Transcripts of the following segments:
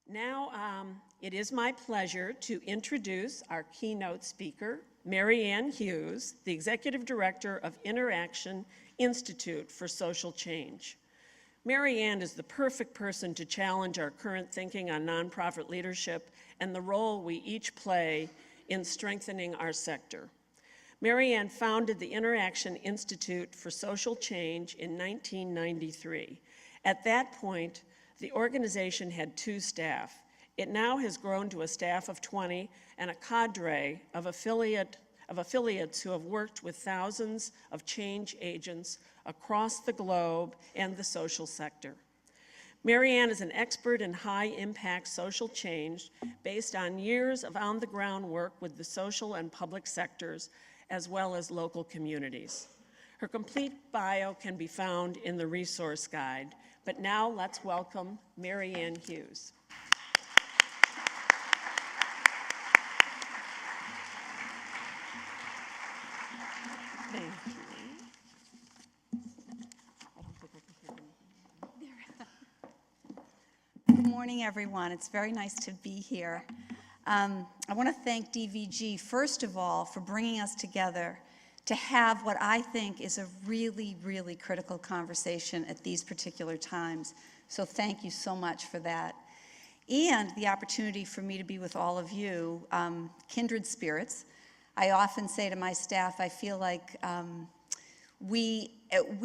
Now, it is my pleasure to introduce our keynote speaker, Marianne Hughes, the Executive Director of Interaction Institute for Social Change. Marianne is the perfect person to challenge our current thinking on nonprofit leadership and the role we each play in strengthening our sector. Marianne founded the Interaction Institute for Social Change in 1993. At that point, the organization had 2 staff. It now has grown to a staff of 20 and a cadre of affiliates who have worked with thousands of change agents across the globe and the social sector. Marianne is an expert in high-impact social change based on years of on-the-ground work with the social and public sectors, as well as local communities. Her complete bio can be found in the resource guide, but now let's welcome Marianne Hughes. Thank you. Good morning, everyone. It's very nice to be here. I want to thank DVG, first of all, for bringing us together to have what I think is a really, really critical conversation at these particular times. So thank you so much for that. And the opportunity for me to be with all of you, kindred spirits. I often say to my staff, I feel like we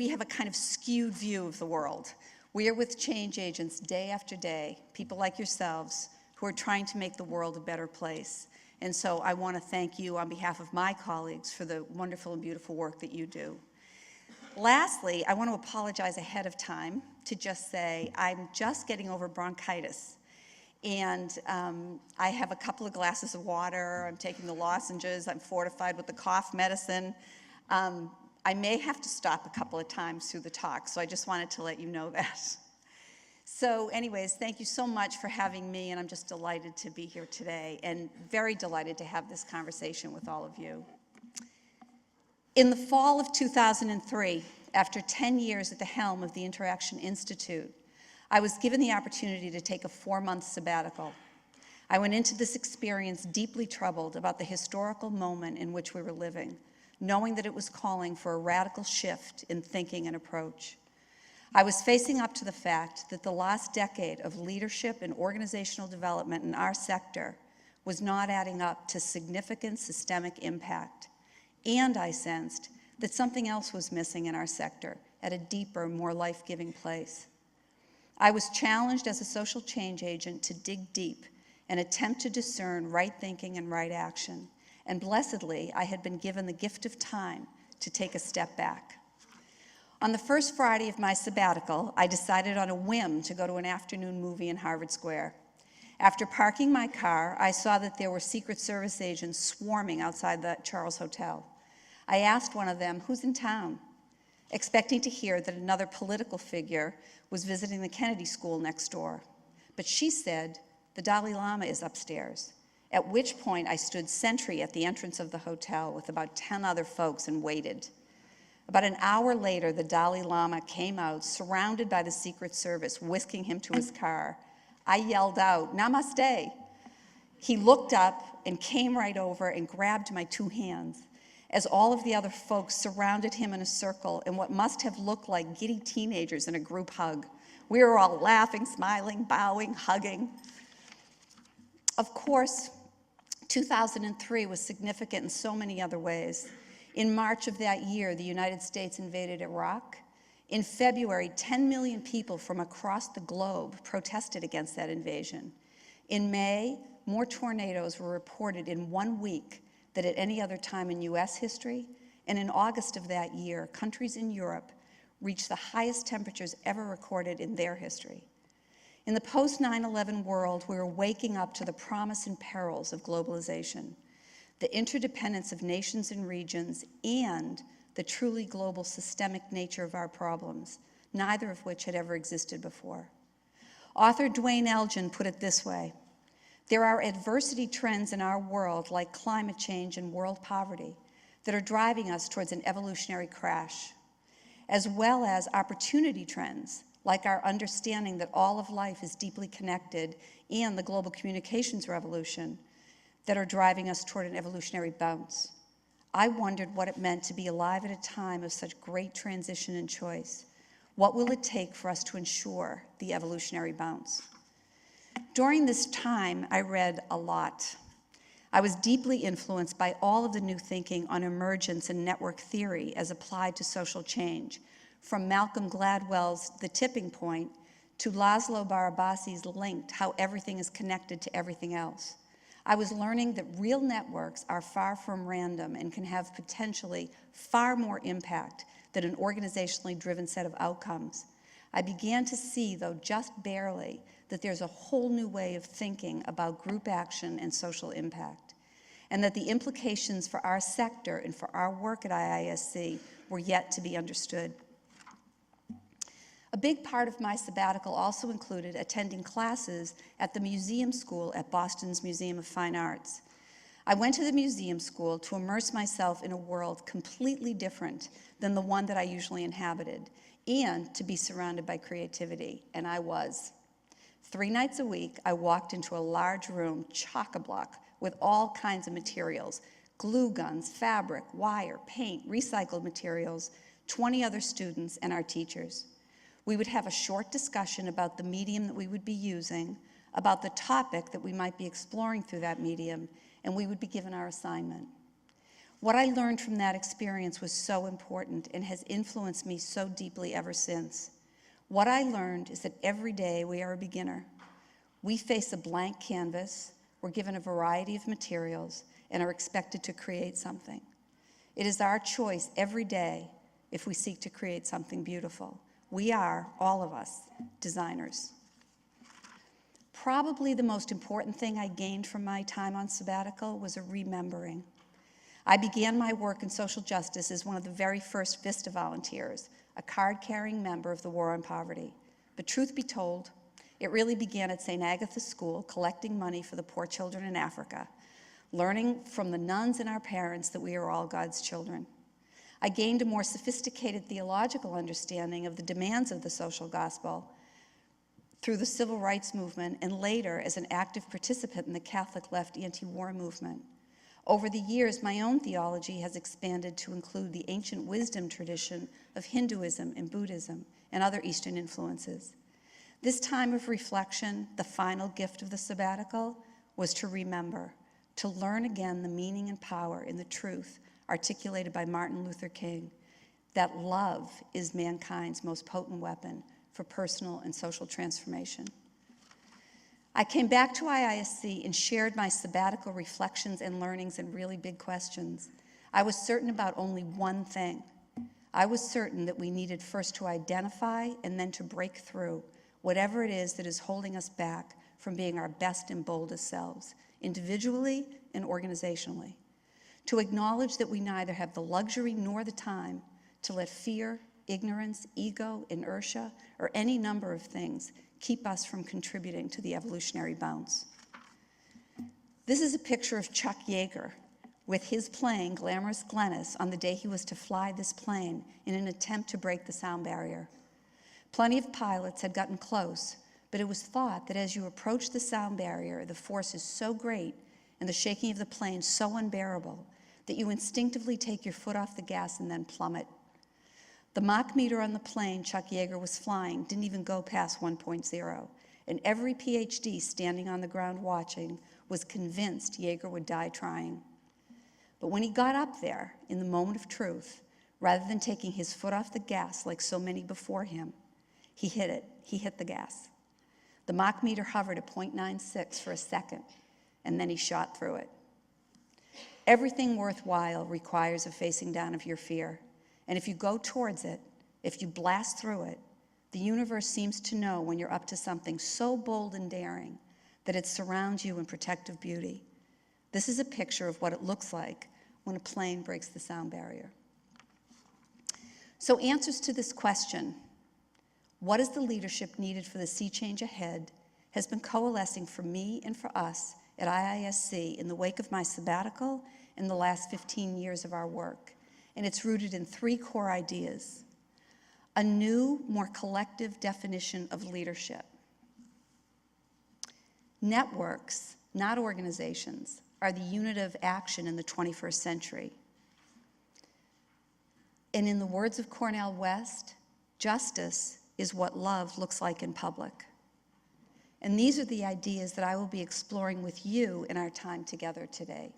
have a kind of skewed view of the world. We are with change agents day after day, people like yourselves, who are trying to make the world a better place. And so I want to thank you on behalf of my colleagues for the wonderful and beautiful work that you do. Lastly, I want to apologize ahead of time to just say I'm just getting over bronchitis. And I have a couple of glasses of water, I'm taking the lozenges, I'm fortified with the cough medicine. I may have to stop a couple of times through the talk, so I just wanted to let you know that. So anyways, thank you so much for having me, and I'm just delighted to be here today and very delighted to have this conversation with all of you. In the fall of 2003, after 10 years at the helm of the Interaction Institute, I was given the opportunity to take a 4-month sabbatical. I went into this experience deeply troubled about the historical moment in which we were living, knowing that it was calling for a radical shift in thinking and approach. I was facing up to the fact that the last decade of leadership and organizational development in our sector was not adding up to significant systemic impact. And I sensed that something else was missing in our sector at a deeper, more life-giving place. I was challenged as a social change agent to dig deep and attempt to discern right thinking and right action. And blessedly, I had been given the gift of time to take a step back. On the first Friday of my sabbatical, I decided on a whim to go to an afternoon movie in Harvard Square. After parking my car, I saw that there were Secret Service agents swarming outside the Charles Hotel. I asked one of them, "Who's in town?" expecting to hear that another political figure was visiting the Kennedy School next door. But she said, "The Dalai Lama is upstairs," at which point I stood sentry at the entrance of the hotel with about 10 other folks and waited. About an hour later, the Dalai Lama came out, surrounded by the Secret Service, whisking him to his car. I yelled out, "Namaste." He looked up and came right over and grabbed my 2 hands, as all of the other folks surrounded him in a circle in what must have looked like giddy teenagers in a group hug. We were all laughing, smiling, bowing, hugging. Of course, 2003 was significant in so many other ways. In March of that year, the United States invaded Iraq. In February, 10 million people from across the globe protested against that invasion. In May, more tornadoes were reported in 1 week than at any other time in US history. And in August of that year, countries in Europe reached the highest temperatures ever recorded in their history. In the post-9/11 world, we were waking up to the promise and perils of globalization, the interdependence of nations and regions, and the truly global systemic nature of our problems, neither of which had ever existed before. Author Dwayne Elgin put it this way: there are adversity trends in our world, like climate change and world poverty, that are driving us towards an evolutionary crash, as well as opportunity trends, like our understanding that all of life is deeply connected and the global communications revolution, that are driving us toward an evolutionary bounce. I wondered what it meant to be alive at a time of such great transition and choice. What will it take for us to ensure the evolutionary bounce? During this time, I read a lot. I was deeply influenced by all of the new thinking on emergence and network theory as applied to social change, from Malcolm Gladwell's The Tipping Point to Laszlo Barabasi's Linked, How Everything is Connected to Everything Else. I was learning that real networks are far from random and can have potentially far more impact than an organizationally driven set of outcomes. I began to see, though just barely, that there's a whole new way of thinking about group action and social impact, and that the implications for our sector and for our work at IISC were yet to be understood. A big part of my sabbatical also included attending classes at the museum school at Boston's Museum of Fine Arts. I went to the museum school to immerse myself in a world completely different than the one that I usually inhabited, and to be surrounded by creativity, and I was. 3 nights a week, I walked into a large room, chock-a-block, with all kinds of materials, glue guns, fabric, wire, paint, recycled materials, 20 other students, and our teachers. We would have a short discussion about the medium that we would be using, about the topic that we might be exploring through that medium, and we would be given our assignment. What I learned from that experience was so important and has influenced me so deeply ever since. What I learned is that every day we are a beginner. We face a blank canvas, we're given a variety of materials, and are expected to create something. It is our choice every day if we seek to create something beautiful. We are, all of us, designers. Probably the most important thing I gained from my time on sabbatical was a remembering. I began my work in social justice as one of the very first VISTA volunteers, a card-carrying member of the War on Poverty. But truth be told, it really began at St. Agatha's School, collecting money for the poor children in Africa, learning from the nuns and our parents that we are all God's children. I gained a more sophisticated theological understanding of the demands of the social gospel through the civil rights movement, and later as an active participant in the Catholic left anti-war movement. Over the years, my own theology has expanded to include the ancient wisdom tradition of Hinduism and Buddhism and other Eastern influences. This time of reflection, the final gift of the sabbatical, was to remember, to learn again the meaning and power in the truth articulated by Martin Luther King, that love is mankind's most potent weapon for personal and social transformation. I came back to IISC and shared my sabbatical reflections and learnings and really big questions. I was certain about only one thing. I was certain that we needed first to identify and then to break through whatever it is that is holding us back from being our best and boldest selves, individually and organizationally. To acknowledge that we neither have the luxury nor the time to let fear, ignorance, ego, inertia, or any number of things keep us from contributing to the evolutionary bounce. This is a picture of Chuck Yeager with his plane, Glamorous Glennis, on the day he was to fly this plane in an attempt to break the sound barrier. Plenty of pilots had gotten close, but it was thought that as you approach the sound barrier, the force is so great and the shaking of the plane so unbearable that you instinctively take your foot off the gas and then plummet. The Mach meter on the plane Chuck Yeager was flying didn't even go past 1.0, and every PhD standing on the ground watching was convinced Yeager would die trying. But when he got up there, in the moment of truth, rather than taking his foot off the gas like so many before him, he hit it. He hit the gas. The Mach meter hovered at 0.96 for a second, and then he shot through it. Everything worthwhile requires a facing down of your fear. And if you go towards it, if you blast through it, the universe seems to know when you're up to something so bold and daring that it surrounds you in protective beauty. This is a picture of what it looks like when a plane breaks the sound barrier. So answers to this question, what is the leadership needed for the sea change ahead, has been coalescing for me and for us at IISC in the wake of my sabbatical and the last 15 years of our work. And it's rooted in 3 core ideas. a new, more collective definition of leadership. Networks, not organizations, are the unit of action in the 21st century. And in the words of Cornel West, justice is what love looks like in public. And these are the ideas that I will be exploring with you in our time together today.